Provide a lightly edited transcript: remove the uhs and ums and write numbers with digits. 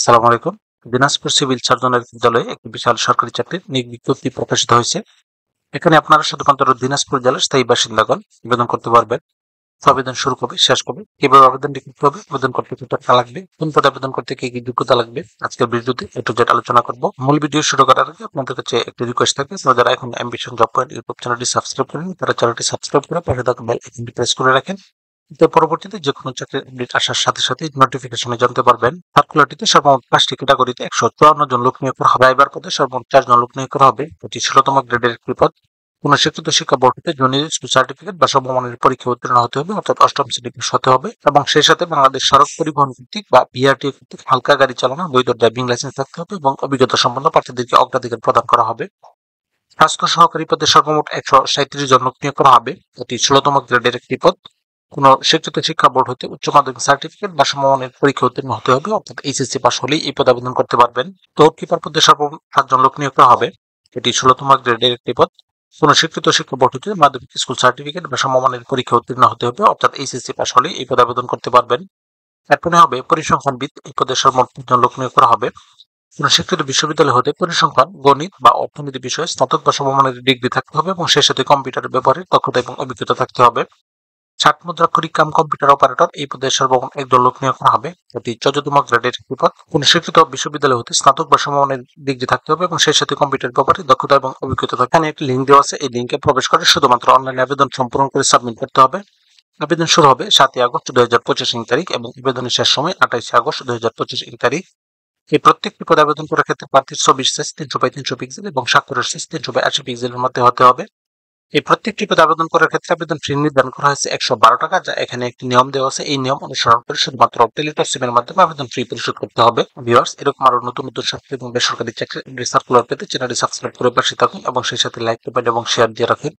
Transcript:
সালাম আলাইকুম। দিনাজপুর সিভিল সার্জনের বিদ্যালয়ে একটি বিশাল সরকারি চাকরির নিয়োগ বিজ্ঞপ্তি প্রকাশিত হয়েছে। এখানে আপনারা শুধুমাত্র দিনাজপুর জেলার স্থায়ী বাসিন্দাগণ আবেদন করতে পারবেন। তো আবেদন শুরু কবে, শেষ কবে, কিভাবে আবেদনটি করতে হবে, আবেদন করতে কত টাকা লাগবে, কোন পদে আবেদন করতে কি কি যোগ্যতা লাগবে, আজকের ভিডিওতে এ টু জেড আলোচনা করব। মূল ভিডিও শুরু করার আগে আপনাদের কাছে একটি রিকোয়েস্ট থাকবে, যারা এখন অ্যাম্বিশন জব পয়েন্ট ইউটিউব চ্যানেলটি সাবস্ক্রাইব করেন তারা চ্যানেলটি সাবস্ক্রাইব করে পাশে থাকা বেল আইকনটি প্রেস করে রাখেন। তো পরবর্তীতে যে কোনো চাকরির আপডেট আসার সাথে সাথে নোটিফিকেশনে জানতে পারবেন। সার্কুলারটিতে সর্বমোট 5টি ক্যাটাগরিতে 154 জন লোক নিয়োগ করা হবে। ড্রাইভার পদে সর্বমোট 4 জন লোক নিয়োগ করা হবে। এটি 16তম গ্রেডের একটি পদ। কোন স্বীকৃত শিক্ষা বোর্ড হতে জুনিয়র স্কুল সার্টিফিকেট বা সমমানের পরীক্ষা উত্তীর্ণ হতে হবে, অর্থাৎ অষ্টম শ্রেণী পাস হতে হবে এবং সেই সাথে বাংলাদেশ সড়ক পরিবহন কর্তৃক বা বিআরটিএ কর্তৃক হালকা গাড়ি চালানো বৈধ ড্রাইভিং লাইসেন্স থাকতে হবে এবং অভিজ্ঞতা সম্পন্ন প্রার্থীদেরকে অগ্রাধিকার প্রদান করা হবে। স্বাস্থ্য সহকারী পদে সর্বমোট 137 জন লোক নিয়োগ করা হবে। এটি 16তম গ্রেডের একটি পদ। কোন স্বীকৃত শিক্ষা বোর্ড হতে উচ্চ মাধ্যমিক সার্টিফিকেট বা সমমানের পরীক্ষা উত্তীর্ণ হতে হবে, অর্থাৎ এইচএসসি পাস হলেই এই পদে আবেদন করতে পারবেন। টোর কিপার পদে সর্বমোট 7 জন লোক নিয়োগ করা হবে। এটি 16তম গ্রেডের একটি পদ। কোন স্বীকৃত শিক্ষা বোর্ড হতে মাধ্যমিক স্কুল সার্টিফিকেট বা সমমানের পরীক্ষা উত্তীর্ণ হতে হবে, অর্থাৎ এইচএসসি পাস হলেই এই পদে আবেদন করতে পারবেন। এরপরে হবে পরিসংখ্যানবিদ। এই পদে সর্বমোট 3 জন লোক নিয়োগ করা হবে। কোন স্বীকৃত বিশ্ববিদ্যালয় হতে পরিসংখ্যান, গণিত বা অর্থনীতি বিষয়ে স্নাতক বা সমমানের ডিগ্রি থাকতে হবে এবং সেই সাথে কম্পিউটারের ব্যবহারে দক্ষতা এবং অভিজ্ঞতা থাকতে হবে। 60 মুদ্রাক্ষরিক কাম কম্পিউটার অপারেটর। এই পদে সর্বমোট 1 জন লোক নিয়োগ করা হবে। এটি 14তম গ্রেডের একটি পদ। কোন স্বীকৃত বিশ্ববিদ্যালয় হতে স্নাতক বা সমমানের ডিগ্রি থাকতে হবে এবং সেই সাথে কম্পিউটার ব্যবহারে দক্ষতা এবং অভিজ্ঞতা থাকতে হবে। এখানে একটি লিঙ্ক দেওয়া আছে, এই লিঙ্কে প্রবেশ করে শুধুমাত্র অনলাইনে আবেদন সম্পূর্ণ করে সাবমিট করতে হবে। আবেদন শুরু হবে 7 আগস্ট 2025 ইং তারিখ এবং আবেদনের শেষ সময় 28 আগস্ট 2025 ইং তারিখ। এই প্রত্যেকটি পদে আবেদন করার ক্ষেত্রে প্রার্থীর ছবির সাইজ 300x300 পিক্সেল এবং স্বাক্ষরের সাইজ 382 পিক্সেলের মধ্যে হতে হবে। এই প্রত্যেকটি পদে আবেদন করার ক্ষেত্রে আবেদন ফি নির্ধারণ করা হয়েছে 112 টাকা, যা এখানে একটি নিয়ম দেওয়া আছে। এই নিয়ম অনুসরণ করে শুধুমাত্র টেলিটক সিমের মাধ্যমে আবেদন ফি পরিশোধ করতে হবে। ভিউয়ার্স, এরকম আরো নতুন নতুন সরকারি এবং বেসরকারি চাকরির সার্কুলার পেতে চ্যানেলটি সাবস্ক্রাইব করে পাশে থাকুন এবং সেই সাথে লাইক, কমেন্ট এবং শেয়ার দিয়ে রাখুন।